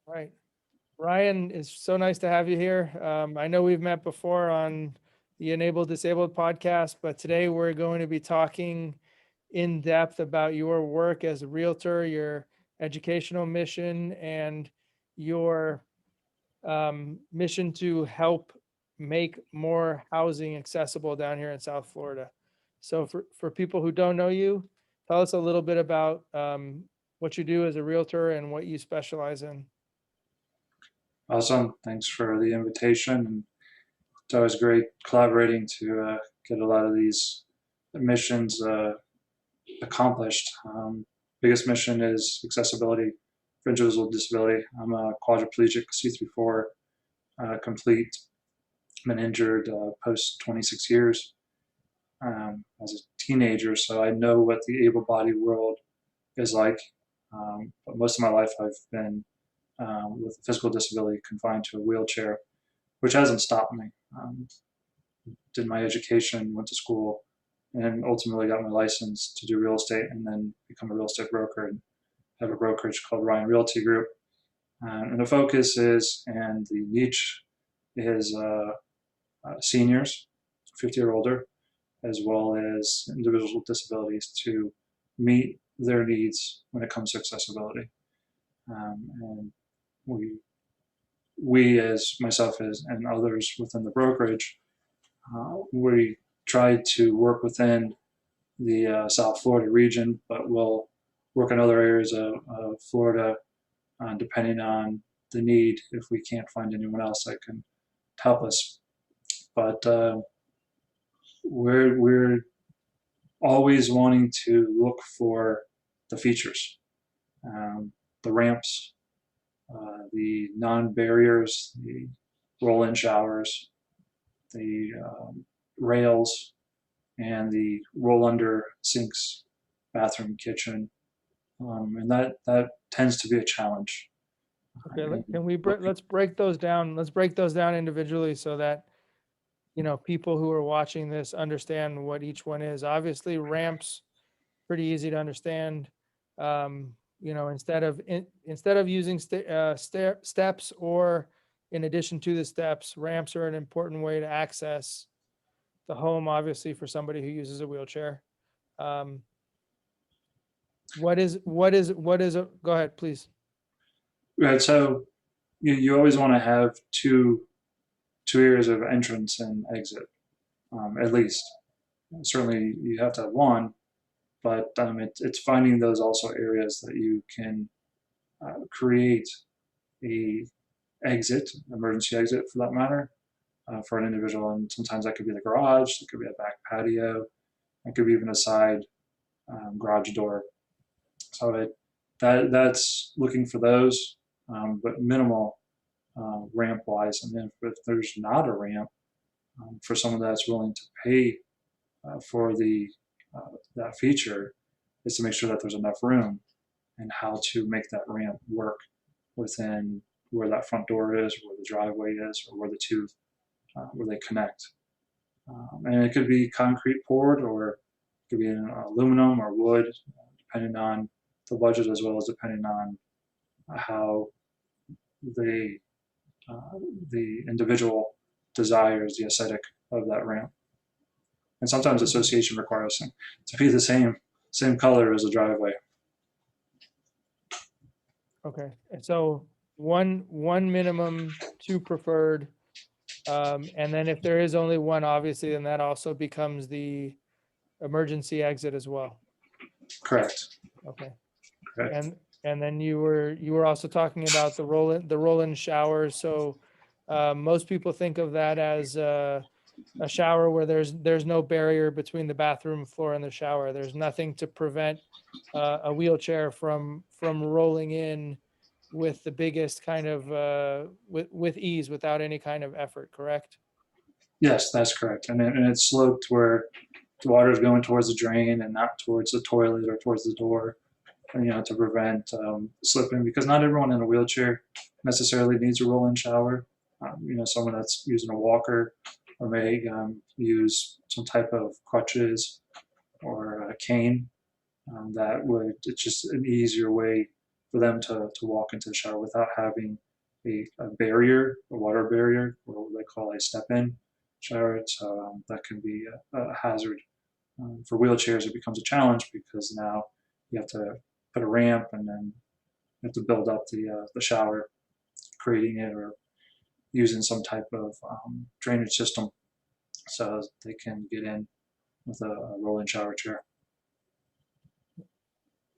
Right. Ryan, it's so nice to have you here. I know we've met before on the Enable Disabled podcast, but today we're going to be talking in depth about your work as a realtor, your educational mission, and your mission to help make more housing accessible down here in South Florida. So for people who don't know you, tell us a little bit about what you do as a realtor and what you specialize in. Awesome. Thanks for the invitation. And it's always great collaborating to get a lot of these missions accomplished. Biggest mission is accessibility for individuals with disability. I'm a quadriplegic C3-4 complete. Been injured post 26 years as a teenager, so I know what the able-bodied world is like. But most of my life I've been with a physical disability confined to a wheelchair, which hasn't stopped me. Did my education, went to school, and ultimately got my license to do real estate and then become a real estate broker and have a brokerage called Ryan Realty Group. And the focus is, and the niche is seniors, 50 or older, as well as individuals with disabilities to meet their needs when it comes to accessibility. And we as myself as and others within the brokerage, we try to work within the South Florida region, but we'll work in other areas of Florida depending on the need if we can't find anyone else that can help us. But we're always wanting to look for the features, the ramps, the non-barriers, the roll-in showers, the rails, and the roll-under sinks, bathroom, kitchen, and that tends to be a challenge. Okay, can we let's break those down. Let's break those down individually so that people who are watching this understand what each one is. Obviously, ramps pretty easy to understand. Instead of using steps or in addition to the steps, ramps are an important way to access the home, obviously, for somebody who uses a wheelchair. Um, go ahead, please. Right, so you always want to have two areas of entrance and exit, at least. Certainly, you have to have one, but it's finding those also areas that you can create a exit, emergency exit for that matter, for an individual. And sometimes that could be the garage, it could be a back patio, it could be even a side garage door. So that's looking for those, but minimal ramp wise. And then if there's not a ramp, for someone that's willing to pay for the that feature, is to make sure that there's enough room and how to make that ramp work within where that front door is, where the driveway is, or where the two where they connect. And it could be concrete poured, or it could be in aluminum or wood, depending on the budget as well as depending on how the the individual desires the aesthetic of that ramp. And sometimes association requires them to be the same color as the driveway. Okay, and so one minimum, two preferred. And then if there is only one, obviously, then that also becomes the emergency exit as well. Correct. Okay. Correct. And then you were also talking about the roll-in showers. So most people think of that as a shower where there's no barrier between the bathroom floor and the shower. There's nothing to prevent a wheelchair from rolling in with the biggest kind of with ease without any kind of effort, correct? Yes, that's correct. And it's sloped where the water is going towards the drain and not towards the toilet or towards the door, to prevent slipping. Because not everyone in a wheelchair necessarily needs a roll-in shower. Someone that's using a walker or may use some type of crutches or a cane. It's just an easier way for them to walk into the shower without having a barrier, a water barrier, or what they call a step-in shower. So that can be a hazard. For wheelchairs, it becomes a challenge because now you have to put a ramp and then you have to build up the shower, creating it or using some type of drainage system so they can get in with a rolling shower chair.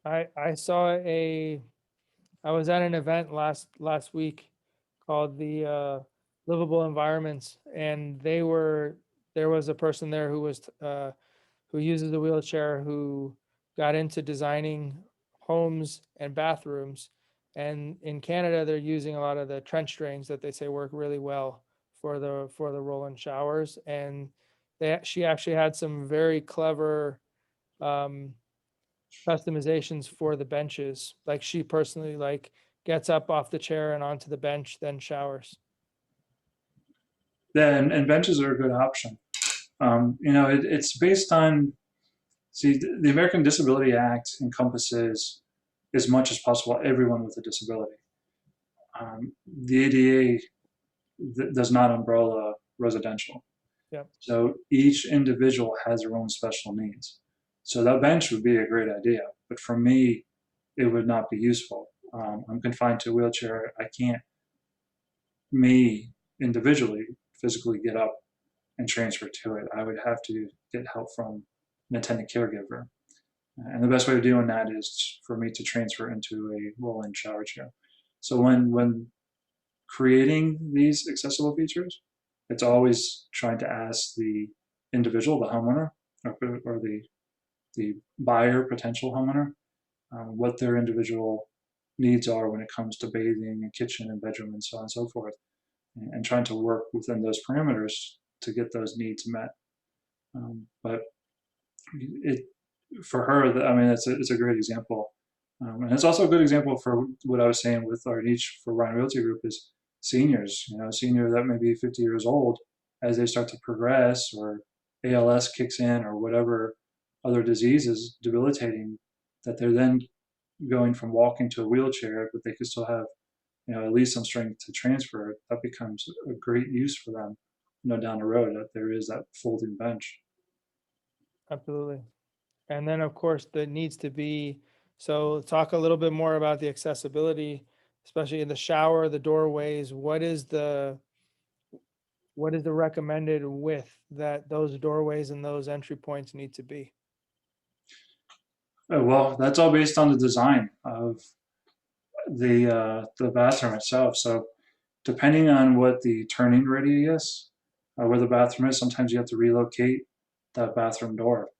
I saw I was at an event last week called the Livable Environments, and there was a person there who uses a wheelchair who got into designing homes and bathrooms. And in Canada, they're using a lot of the trench drains that they say work really well for the roll-in showers. And she actually had some very clever um, customizations for the benches. Like she personally gets up off the chair and onto the bench, then showers. Then and benches are a good option. It's based on, see, the American Disability Act encompasses as much as possible everyone with a disability. The ADA does not umbrella residential. Yep. So each individual has their own special needs. So that bench would be a great idea, but for me, it would not be useful. I'm confined to a wheelchair. I can't, me individually, physically get up and transfer to it. I would have to get help from an attendant caregiver. And the best way of doing that is for me to transfer into a roll-in shower chair. So when creating these accessible features, it's always trying to ask the individual, the homeowner, or the buyer, potential homeowner, what their individual needs are when it comes to bathing and kitchen and bedroom and so on and so forth, and trying to work within those parameters to get those needs met. But it for her, I mean, it's a great example. And it's also a good example for what I was saying with our niche for Ryan Realty Group is seniors, senior that may be 50 years old, as they start to progress or ALS kicks in or whatever other disease is debilitating, that they're then going from walking to a wheelchair, but they could still have, at least some strength to transfer. That becomes a great use for them, down the road, that there is that folding bench. Absolutely. And then, of course, there needs to be, so talk a little bit more about the accessibility, especially in the shower, the doorways. What is the recommended width that those doorways and those entry points need to be? Well, that's all based on the design of the bathroom itself. So depending on what the turning radius, where the bathroom is, sometimes you have to relocate that bathroom door.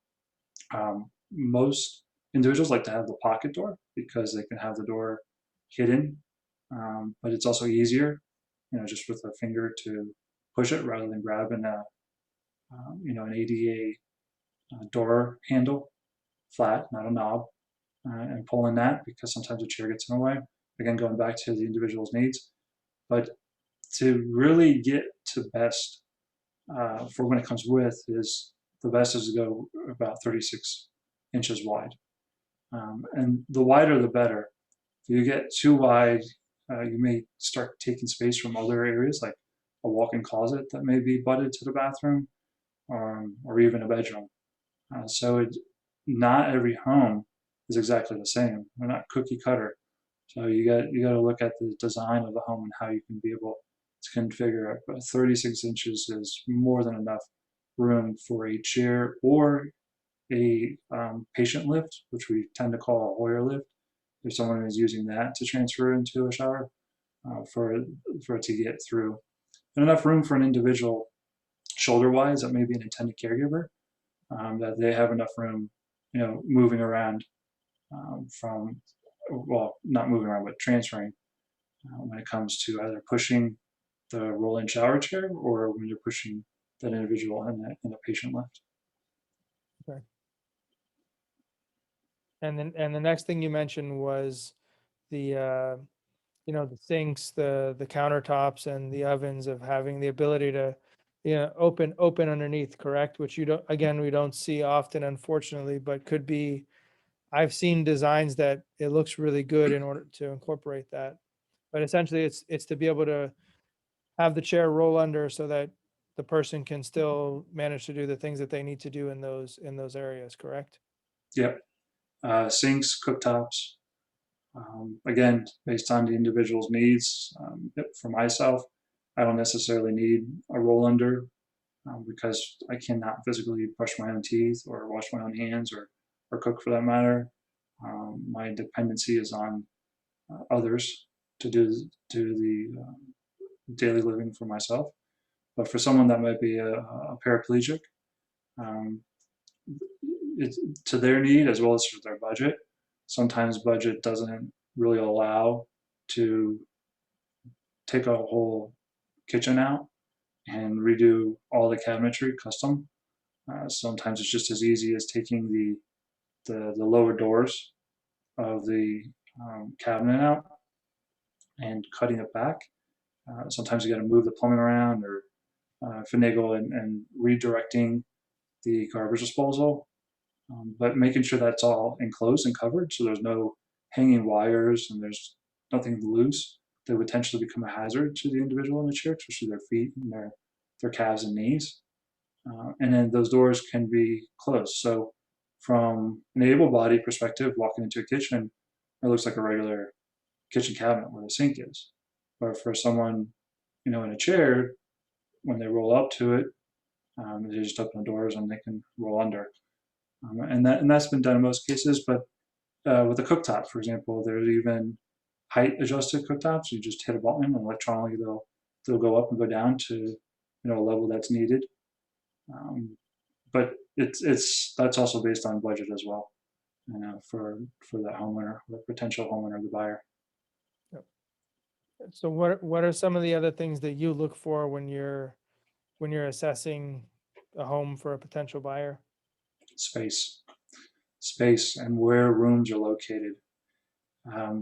Most individuals like to have the pocket door because they can have the door hidden, but it's also easier, just with a finger to push it rather than grabbing an ADA door handle, flat, not a knob, and pulling that because sometimes the chair gets in the way. Again, going back to the individual's needs, but to really get to best for when it comes with is the best is to go about 36 inches wide. And the wider the better. If you get too wide, you may start taking space from other areas like a walk-in closet that may be butted to the bathroom, or even a bedroom. So not every home is exactly the same. They're not cookie cutter. So you got to look at the design of the home and how you can be able to configure it. But 36 inches is more than enough room for a chair or a patient lift, which we tend to call a Hoyer lift, if someone is using that to transfer into a shower, for it to get through. And enough room for an individual shoulder-wise that may be an intended caregiver, that they have enough room, moving around, from, well, not moving around, but transferring, when it comes to either pushing the roll-in shower chair or when you're pushing that individual in a patient lift. Okay. And then, and the next thing you mentioned was the the sinks, the countertops and the ovens of having the ability to, open underneath, correct? Which you don't, again, we don't see often, unfortunately, but could be I've seen designs that it looks really good in order to incorporate that. But essentially it's to be able to have the chair roll under so that the person can still manage to do the things that they need to do in those areas, correct? Yep. Sinks, cooktops. Again, based on the individual's needs. For myself, I don't necessarily need a roll under because I cannot physically brush my own teeth or wash my own hands or cook for that matter. My dependency is on others to do the daily living for myself. But for someone that might be a paraplegic, um, it's to their need as well as for their budget. Sometimes budget doesn't really allow to take a whole kitchen out and redo all the cabinetry custom. Sometimes it's just as easy as taking the lower doors of the cabinet out and cutting it back. Sometimes you got to move the plumbing around or finagle and redirecting the garbage disposal, but making sure that's all enclosed and covered so there's no hanging wires and there's nothing loose that would potentially become a hazard to the individual in the chair, especially their feet and their calves and knees. And then those doors can be closed. So from an able-bodied perspective, walking into a kitchen, it looks like a regular kitchen cabinet where the sink is. But for someone, in a chair, when they roll up to it, they just open the doors and they can roll under. And that's been done in most cases. But with a cooktop, for example, there's even height adjusted cooktops. You just hit a button and electronically they'll go up and go down to a level that's needed. Um, but that's also based on budget as well, for that homeowner, the potential homeowner, the buyer. Yep. So what are some of the other things that you look for when you're assessing a home for a potential buyer? Space, space, and where rooms are located.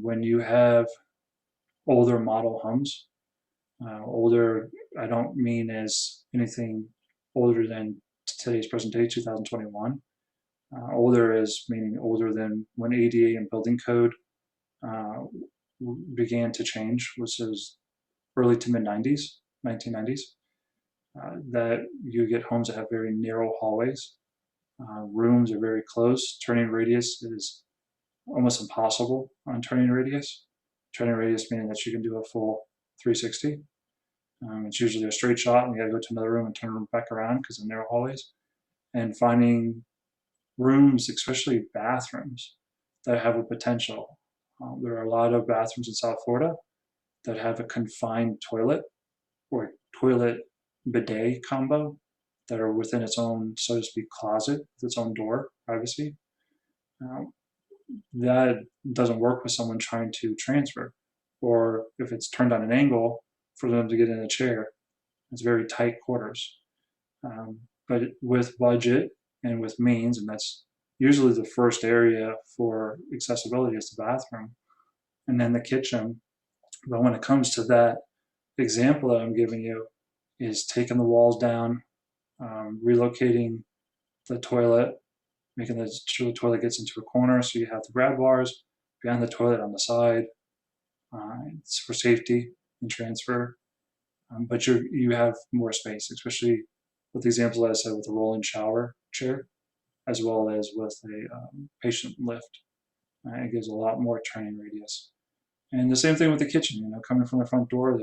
When you have older model homes, older, I don't mean as anything older than today's present day, 2021. Older is meaning older than when ADA and building code uh, began to change, which is early to mid 90s, 1990s. That you get homes that have very narrow hallways. Rooms are very close. Turning radius is almost impossible on turning radius. Turning radius meaning that you can do a full 360. It's usually a straight shot, and you got to go to another room and turn back around because of narrow hallways. And finding rooms, especially bathrooms, that have a potential. There are a lot of bathrooms in South Florida that have a confined toilet or toilet bidet combo that are within its own, so to speak, closet with its own door, privacy. Um, that doesn't work with someone trying to transfer, or if it's turned on an angle for them to get in a chair. It's very tight quarters. But with budget and with means, and that's usually the first area for accessibility is the bathroom and then the kitchen. But when it comes to that example that I'm giving you, is taking the walls down, relocating the toilet, making sure the toilet gets into a corner so you have the grab bars behind the toilet on the side. It's for safety and transfer. But you have more space, especially with the example that I said with the roll-in shower chair, as well as with a patient lift. It gives a lot more turning radius. And the same thing with the kitchen, coming from the front door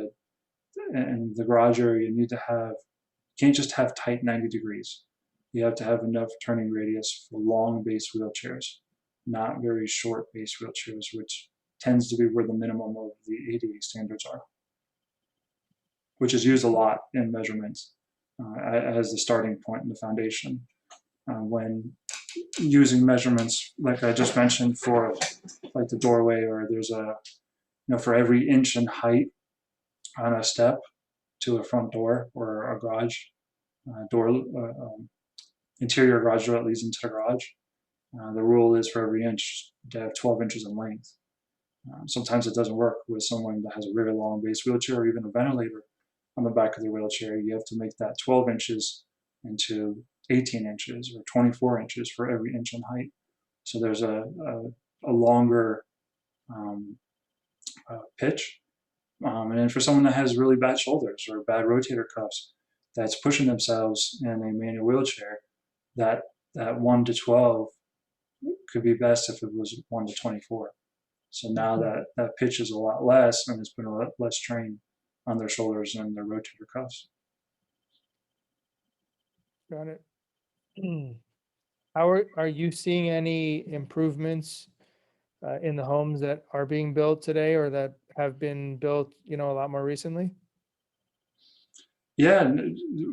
and the garage area, you need to have, you can't just have tight 90 degrees. You have to have enough turning radius for long base wheelchairs, not very short base wheelchairs, which tends to be where the minimum of the ADA standards are, which is used a lot in measurements as the starting point and the foundation. When using measurements, like I just mentioned, for like the doorway, or there's for every inch in height on a step to a front door or a garage door, interior garage door that leads into the garage. The rule is for every inch to have 12 inches in length. Sometimes it doesn't work with someone that has a very long base wheelchair or even a ventilator on the back of their wheelchair. You have to make that 12 inches into 18 inches or 24 inches for every inch in height. So there's a longer pitch. And then for someone that has really bad shoulders or bad rotator cuffs that's pushing themselves in a manual wheelchair, that 1 to 12 could be best if it was 1 to 24. So now that pitch is a lot less, and it's been a lot less strain on their shoulders and their rotator cuffs. Got it. How are you seeing any improvements in the homes that are being built today or that have been built, a lot more recently? Yeah,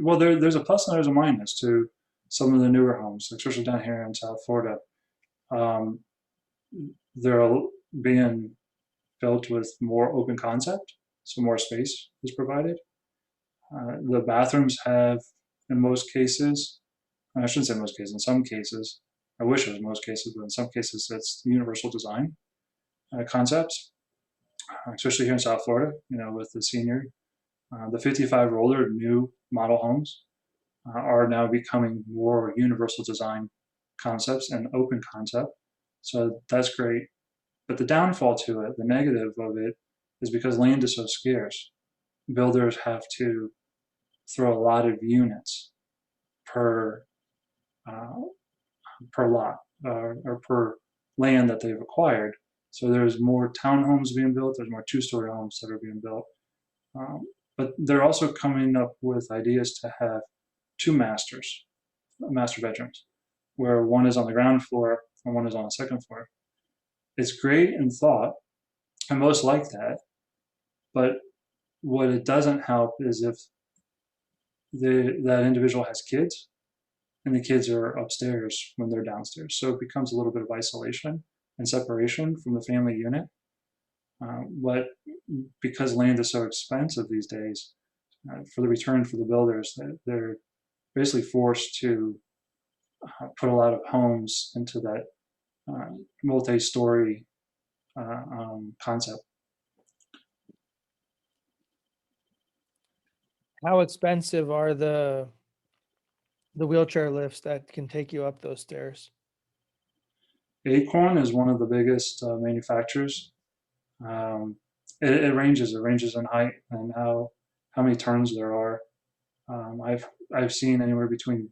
well, there's a plus and there's a minus to some of the newer homes, especially down here in South Florida. Um, they're being built with more open concept, so more space is provided. The bathrooms have, in most cases, I shouldn't say most cases, in some cases, I wish it was most cases, but in some cases, it's universal design concepts, especially here in South Florida, with the senior. The 55 older new model homes are now becoming more universal design concepts and open concept. So that's great. But the downfall to it, the negative of it, is because land is so scarce, builders have to throw a lot of units per uh, per lot or per land that they've acquired. So there's more townhomes being built. There's more two-story homes that are being built. Um, but they're also coming up with ideas to have two master bedrooms, where one is on the ground floor and one is on the second floor. It's great in thought, and most like that. But what it doesn't help is if that individual has kids and the kids are upstairs when they're downstairs. So it becomes a little bit of isolation and separation from the family unit. But because land is so expensive these days, for the return for the builders, they're basically forced to put a lot of homes into that multi-story concept. How expensive are the wheelchair lifts that can take you up those stairs? Acorn is one of the biggest manufacturers. Um, it ranges. It ranges in height and how many turns there are. I've seen anywhere between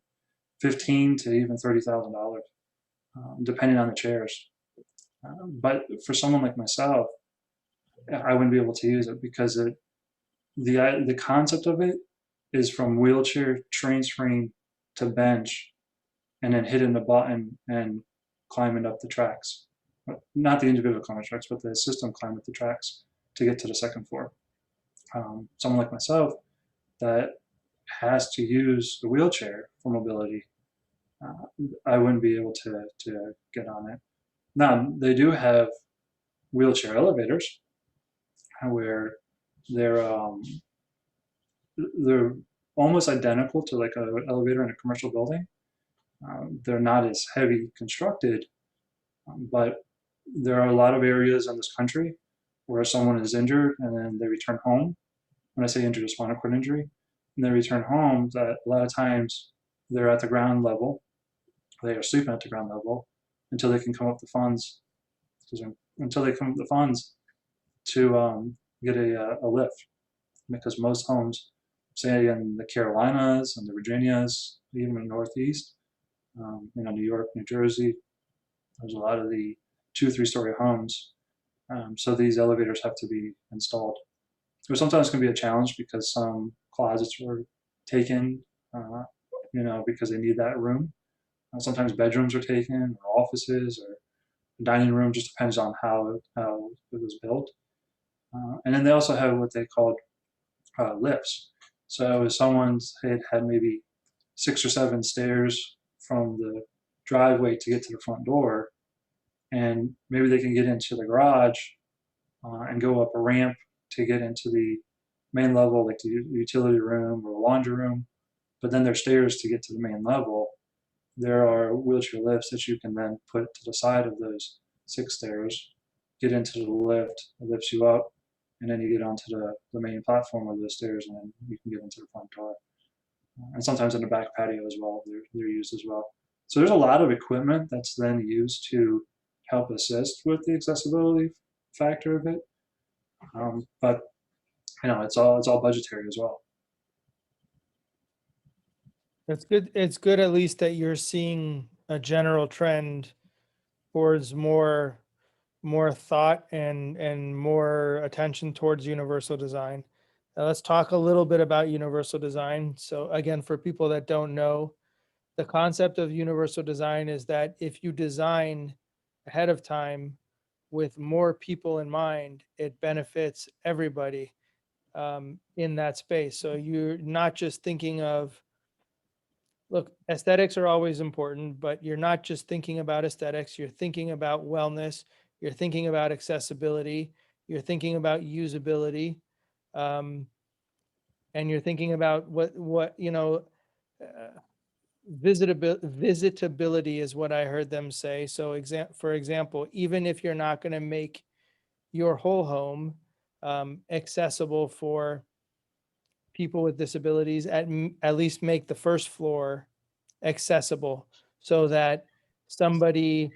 15 to even $30,000, depending on the chairs. But for someone like myself, I wouldn't be able to use it because the concept of it is from wheelchair transferring to bench and then hitting the button and climbing up the tracks. Not the individual climbing tracks, but the system climb up the tracks to get to the second floor. Someone like myself that has to use the wheelchair for mobility, I wouldn't be able to get on it. Now, they do have wheelchair elevators where they're um, they're almost identical to like an elevator in a commercial building. They're not as heavy constructed, but there are a lot of areas in this country where someone is injured and then they return home. When I say injured, a spinal cord injury, and they return home, that a lot of times they're at the ground level. They are sleeping at the ground level until they can come up the funds, until they come up the funds to get a lift. Because most homes, say in the Carolinas and the Virginias, even in the Northeast, New York, New Jersey, there's a lot of the 2, 3 story homes. So these elevators have to be installed. So sometimes it can be a challenge because some closets were taken, because they need that room. Sometimes bedrooms are taken, or offices, or dining room. Just depends on how it was built. And then they also have what they called lifts. So if someone's had maybe 6 or 7 stairs from the driveway to get to the front door, and maybe they can get into the garage and go up a ramp to get into the main level, like the utility room or the laundry room, but then there's stairs to get to the main level. There are wheelchair lifts that you can then put to the side of those 6 stairs, get into the lift, it lifts you up, and then you get onto the main platform of those stairs, and then you can get into the front door. And sometimes in the back patio as well, they're used as well. So there's a lot of equipment that's then used to help assist with the accessibility factor of it. But it's all budgetary as well. It's good. It's good at least that you're seeing a general trend towards more thought and more attention towards universal design. Now let's talk a little bit about universal design. So again, for people that don't know, the concept of universal design is that if you design ahead of time with more people in mind, it benefits everybody in that space. So you're not just thinking of, look, aesthetics are always important, but you're not just thinking about aesthetics. You're thinking about wellness. You're thinking about accessibility. You're thinking about usability. Um, and you're thinking about uh, visitability is what I heard them say. So for example, even if you're not going to make your whole home accessible for people with disabilities, at least make the first floor accessible so that somebody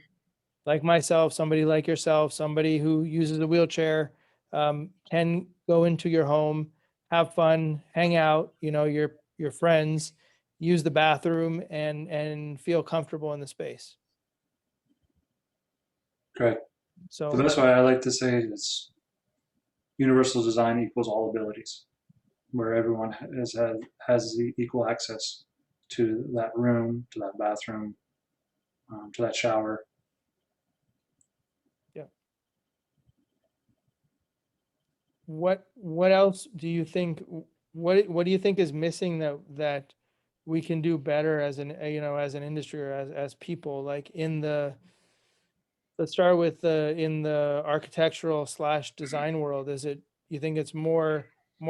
like myself, somebody like yourself, somebody who uses a wheelchair can go into your home, have fun, hang out, your friends, use the bathroom and feel comfortable in the space. Correct. The So best way I like to say it is universal design equals all abilities, where everyone has the equal access to that room, to that bathroom, to that shower. yeah, what else do you think? What do you think is missing that we can do better as as an industry or as people, like let's start with in the architectural slash design world. You think it's more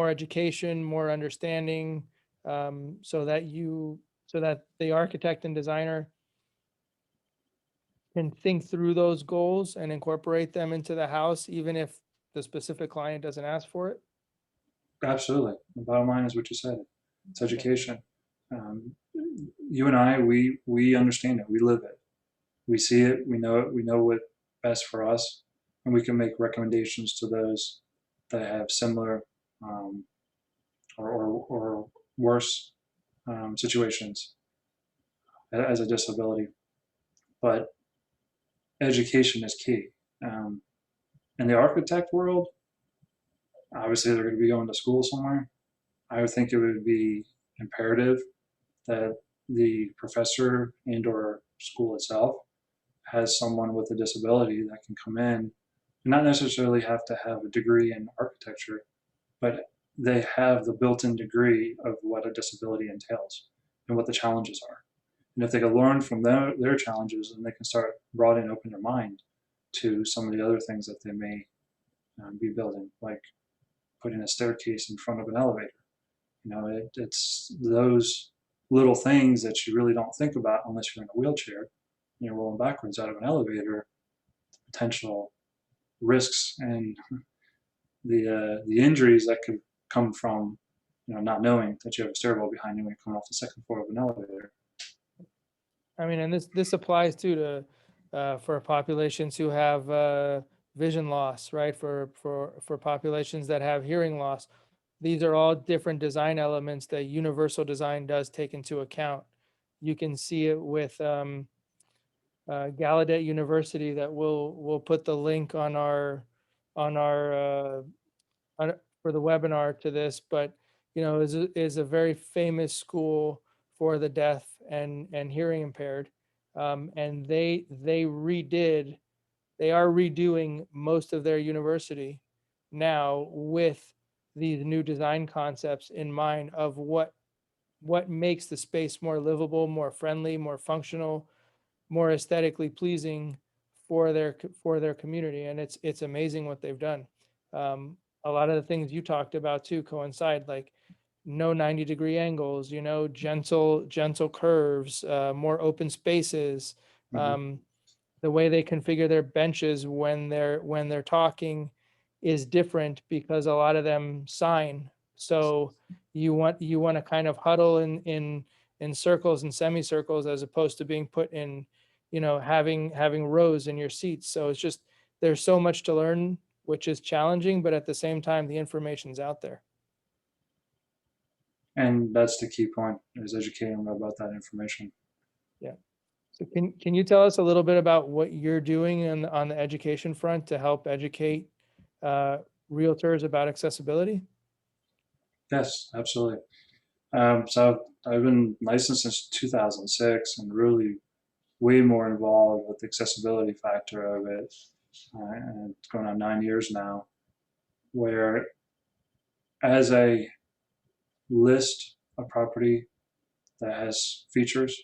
education, more understanding, so that the architect and designer can think through those goals and incorporate them into the house, even if the specific client doesn't ask for it? Absolutely. The bottom line is what you said. It's Yeah. education. Um, you and I, we understand it. We live it. We see it. We know it. We know what's best for us, and we can make recommendations to those that have similar um, or worse situations as a disability. But education is key. Um, in the architect world, obviously they're going to be going to school somewhere. I would think it would be imperative that the professor and or school itself has someone with a disability that can come in and not necessarily have to have a degree in architecture, but they have the built-in degree of what a disability entails and what the challenges are. And if they can learn from their challenges, then they can start broadening open their mind to some of the other things that they may be building, like putting a staircase in front of an elevator. It's those little things that you really don't think about unless you're in a wheelchair and you're rolling backwards out of an elevator. Potential risks and the injuries that could come from not knowing that you have a stairwell behind you when you come off the second floor of an elevator. I mean, and this applies too to for populations who have vision loss, right? For populations that have hearing loss, these are all different design elements that universal design does take into account. You can see it with Gallaudet University, that we'll put the link on our for the webinar to this, but is a very famous school for the deaf and hearing impaired. And they are redoing most of their university now with these new design concepts in mind of what makes the space more livable, more friendly, more functional, more aesthetically pleasing for their community. And it's amazing what they've done. A lot of the things you talked about too coincide, like no 90-degree angles, gentle curves, more open spaces. Mm-hmm. The way they configure their benches when they're talking is different because a lot of them sign. So you want to kind of huddle in circles and semicircles as opposed to being put in, having rows in your seats. So it's just, there's so much to learn, which is challenging, but at the same time, the information's out there. And that's the key point, is educating them about that information. Yeah. So can you tell us a little bit about what you're doing on the education front to help educate realtors about accessibility? Yes, absolutely. So I've been licensed since 2006 and really way more involved with the accessibility factor of it. And it's going on 9 years now, where as I list a property that has features,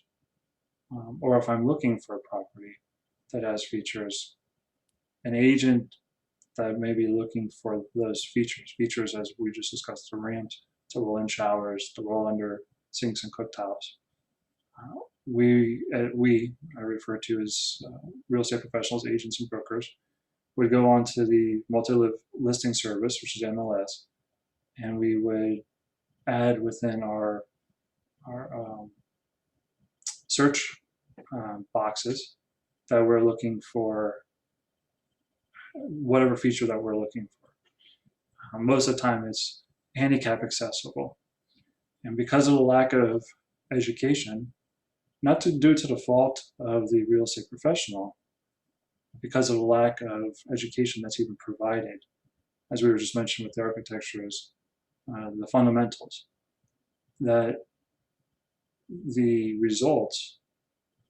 or if I'm looking for a property that has features, an agent that may be looking for those features as we just discussed, the ramps, to roll-in showers, to roll under sinks and cooktops. I refer to as real estate professionals, agents, and brokers, would go on to the multi-listing service, which is MLS, and we would add within our search boxes that we're looking for whatever feature that we're looking for. Most of the time it's handicap accessible. And because of the lack of education, not due to the fault of the real estate professional, because of the lack of education that's even provided, as we were just mentioning with the architectures, the fundamentals, that the results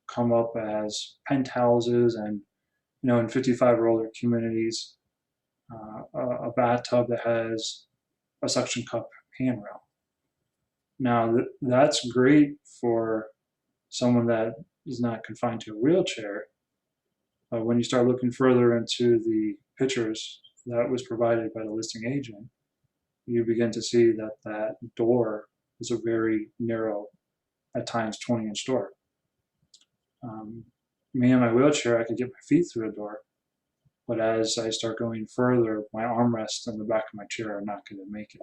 come up as penthouses and, in 55 or older communities, a bathtub that has a suction cup handrail. Now, that's great for someone that is not confined to a wheelchair. When you start looking further into the pictures that was provided by the listing agent, you begin to see that that door is a very narrow, at times 20-inch door. Me in my wheelchair, I could get my feet through a door, but as I start going further, my armrests in the back of my chair are not going to make it.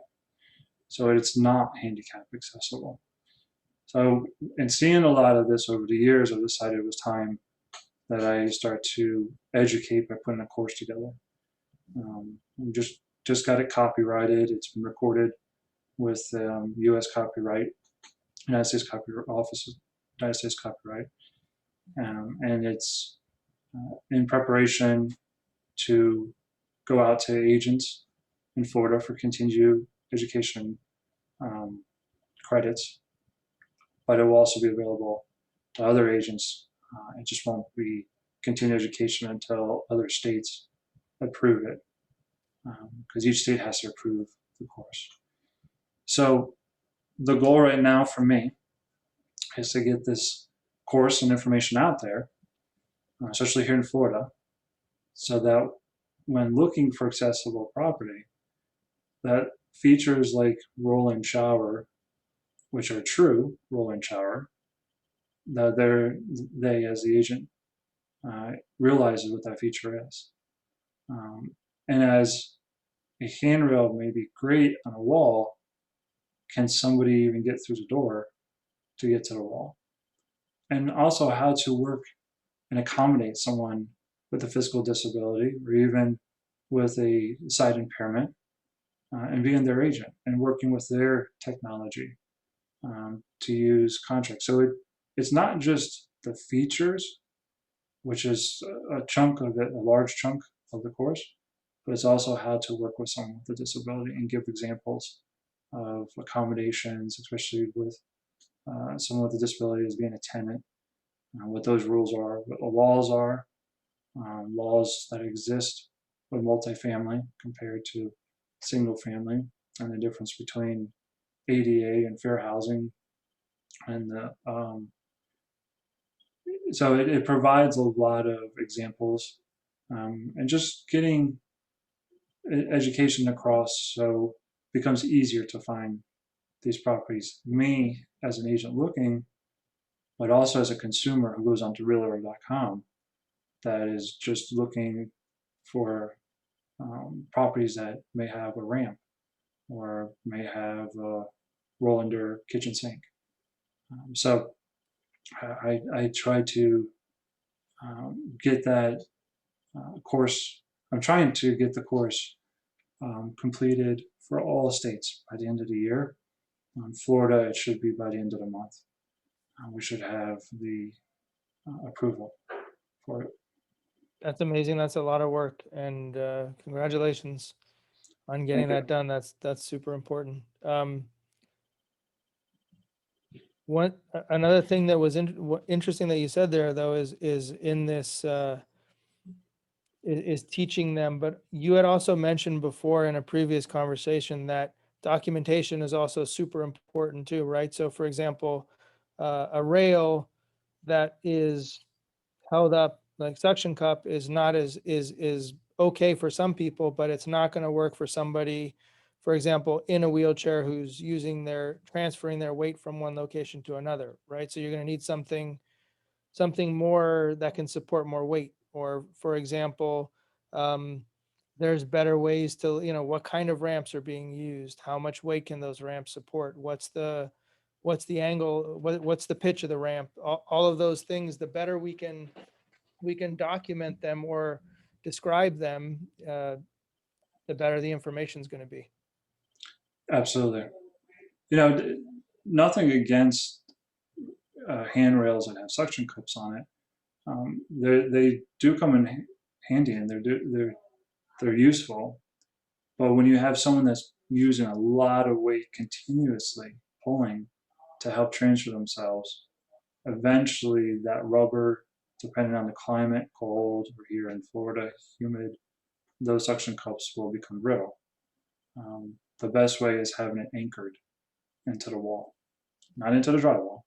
So it's not handicap accessible. So in seeing a lot of this over the years, I decided it was time that I start to educate by putting a course together. We just got it copyrighted. It's been recorded with U.S. copyright, United States Copyright Office, United States Copyright, and it's in preparation to go out to agents in Florida for continued education credits, but it will also be available to other agents. It just won't be continued education until other states approve it, because each state has to approve the course. So the goal right now for me is to get this course and information out there, especially here in Florida, so that when looking for accessible property, that features like roll-in shower, which are true roll-in shower, that they as the agent realizes what that feature is. And as a handrail may be great on a wall, can somebody even get through the door to get to the wall? And also how to work and accommodate someone with a physical disability or even with a sight impairment, and being their agent and working with their technology to use contracts. So it's not just the features, which is a chunk of it, a large chunk of the course, but it's also how to work with someone with a disability and give examples of accommodations, especially with someone with a disability as being a tenant, what those rules are, what the laws are, laws that exist with multifamily compared to single family, and the difference between ADA and fair housing. And so it provides a lot of examples, and just getting education across so it becomes easier to find these properties. Me as an agent looking, but also as a consumer who goes onto realtor.com that is just looking for properties that may have a ramp or may have a roll under kitchen sink. So I try to get that course. I'm trying to get the course completed for all states by the end of the year. Florida, it should be by the end of the month. We should have the approval for it. That's amazing. That's a lot of work, and congratulations on getting Thank you. that done. That's super important. Another thing that was interesting that you said there, though, is in this is teaching them. But you had also mentioned before in a previous conversation that documentation is also super important too, right? So, for example, a rail that is held up like suction cup is not is okay for some people, but it's not going to work for somebody, for example, in a wheelchair who's transferring their weight from one location to another, right? So you're going to need something more that can support more weight. Or for example, um, there's better ways to, what kind of ramps are being used, how much weight can those ramps support, what's the angle, what's the pitch of the ramp, all of those things. The better we can document them or describe them, the better the information is going to be. Absolutely. You know, nothing against handrails that have suction cups on it. They do come in handy and they're useful. But when you have someone that's using a lot of weight continuously pulling to help transfer themselves, eventually that rubber, depending on the climate, cold or here in Florida, humid, those suction cups will become brittle. The best way is having it anchored into the wall, not into the drywall,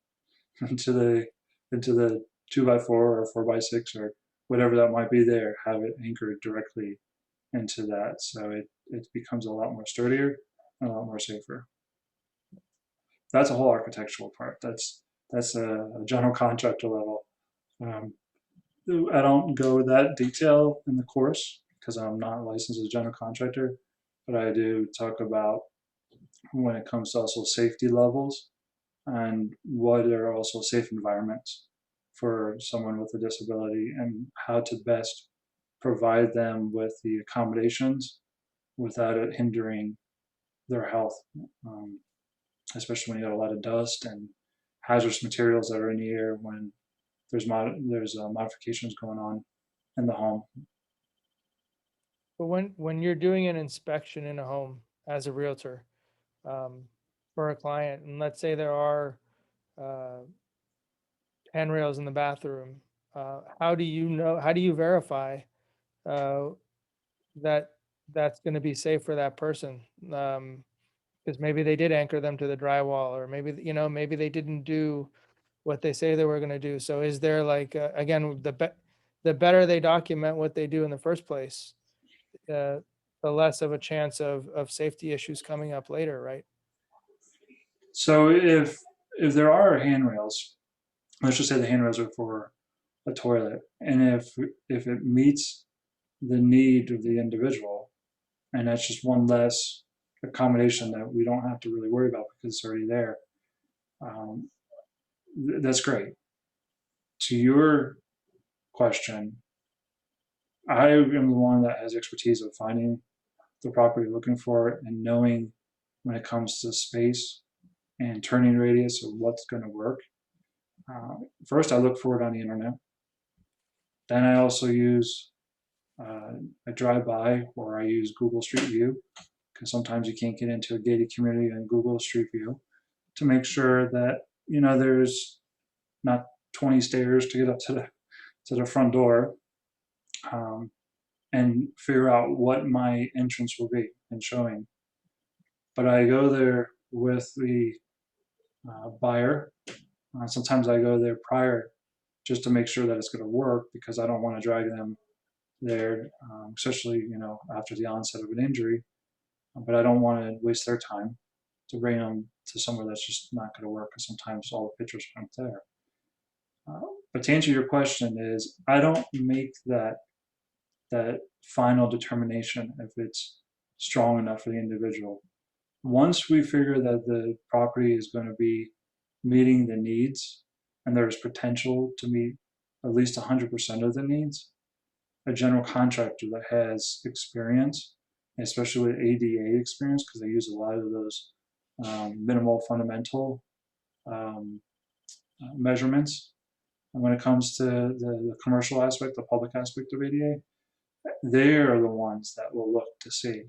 into the 2x4 or 4x6 or whatever that might be there. Have it anchored directly into that, so it becomes a lot more sturdier and a lot more safer. That's a whole architectural part. That's a general contractor level. Um, I don't go that detail in the course because I'm not licensed as a general contractor, but I do talk about when it comes to also safety levels and what are also safe environments for someone with a disability and how to best provide them with the accommodations without it hindering their health, um, especially when you got a lot of dust and hazardous materials that are in the air when there's modifications going on in the home. But when you're doing an inspection in a home as a realtor, um, for a client, and let's say there are uh, handrails in the bathroom, how do you verify uh, that that's going to be safe for that person? Because maybe they did anchor them to the drywall, or maybe they didn't do what they say they were going to do. So is there like, again, the better they document what they do in the first place, uh, the less of a chance of safety issues coming up later, right? So if there are handrails, let's just say the handrails are for a toilet, and if it meets the need of the individual, and that's just one less accommodation that we don't have to really worry about because it's already there. Um, that's great. To your question, I am the one that has expertise of finding the property, looking for it, and knowing when it comes to space and turning radius of what's going to work. First, I look for it on the internet. Then I also use a drive-by, or I use Google Street View because sometimes you can't get into a gated community in Google Street View to make sure that there's not 20 stairs to get up to the front door, um, and figure out what my entrance will be and showing. But I go there with the buyer. Sometimes I go there prior just to make sure that it's going to work because I don't want to drag them there, especially after the onset of an injury. But I don't want to waste their time to bring them to somewhere that's just not going to work because sometimes all the pictures aren't there. But to answer your question is, I don't make that final determination if it's strong enough for the individual. Once we figure that the property is going to be meeting the needs, and there's potential to meet at least 100% of the needs, a general contractor that has experience, especially with ADA experience, because they use a lot of those minimal fundamental um, measurements. And when it comes to the commercial aspect, the public aspect of ADA, they are the ones that will look to see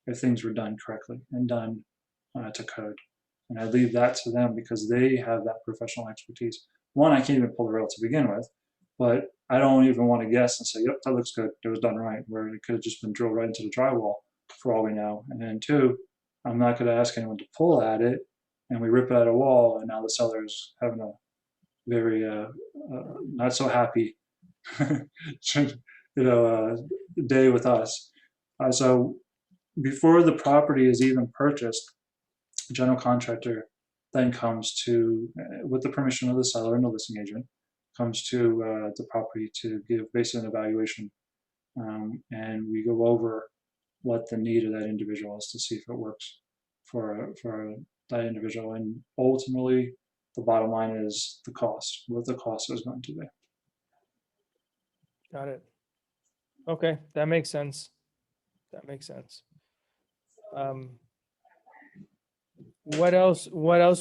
if things were done correctly and done to code. And I leave that to them because they have that professional expertise. One, I can't even pull the rail to begin with, but I don't even want to guess and say, yep, that looks good. It was done right, where it could have just been drilled right into the drywall for all we know. And then two, I'm not going to ask anyone to pull at it and we rip it out of a wall and now the seller is having a very not so happy day with us. So before the property is even purchased, the general contractor then comes to, with the permission of the seller and the listing agent, comes to the property to give basically an evaluation. And we go over what the need of that individual is to see if it works for that individual. And ultimately, the bottom line is the cost, what the cost is going to be. Got it. Okay, that makes sense. That makes sense. What else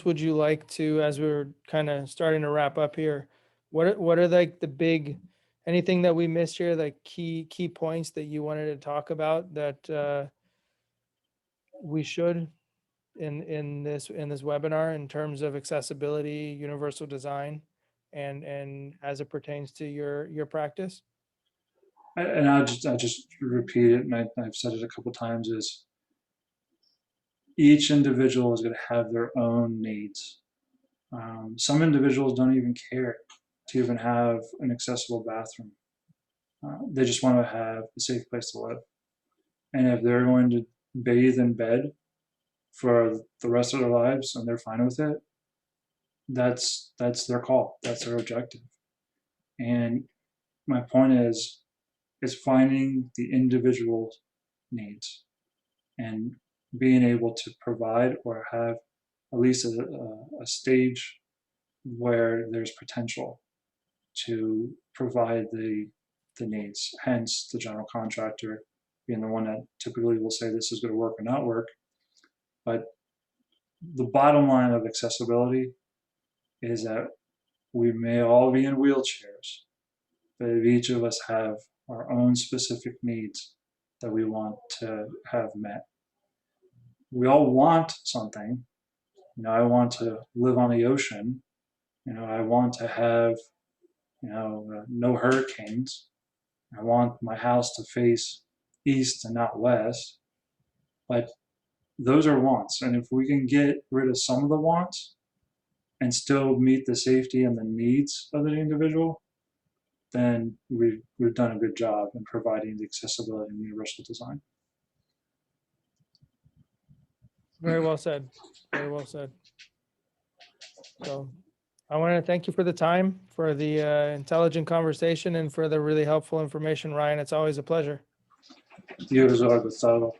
would you like to, as we're kind of starting to wrap up here, what are like the big, anything that we missed here, like key points that you wanted to talk about that we should in this webinar in terms of accessibility, universal design, and as it pertains to your practice? And I'll just repeat it, and I've said it a couple times, is each individual is going to have their own needs. Some individuals don't even care to even have an accessible bathroom. They just want to have a safe place to live. And if they're going to bathe in bed for the rest of their lives and they're fine with it, that's their call. That's their objective. And my point is finding the individual needs and being able to provide or have at least a stage where there's potential to provide the needs. Hence, the general contractor being the one that typically will say this is going to work or not work. But the bottom line of accessibility is that we may all be in wheelchairs, but if each of us have our own specific needs that we want to have met. We all want something. I want to live on the ocean. I want to have, no hurricanes. I want my house to face east and not west. But those are wants. And if we can get rid of some of the wants and still meet the safety and the needs of the individual, then we've done a good job in providing the accessibility and universal design. Very well said. Very well said. So I want to thank you for the time, for the intelligent conversation, and for the really helpful information, Ryan. It's always a pleasure. You as well, Gustavo.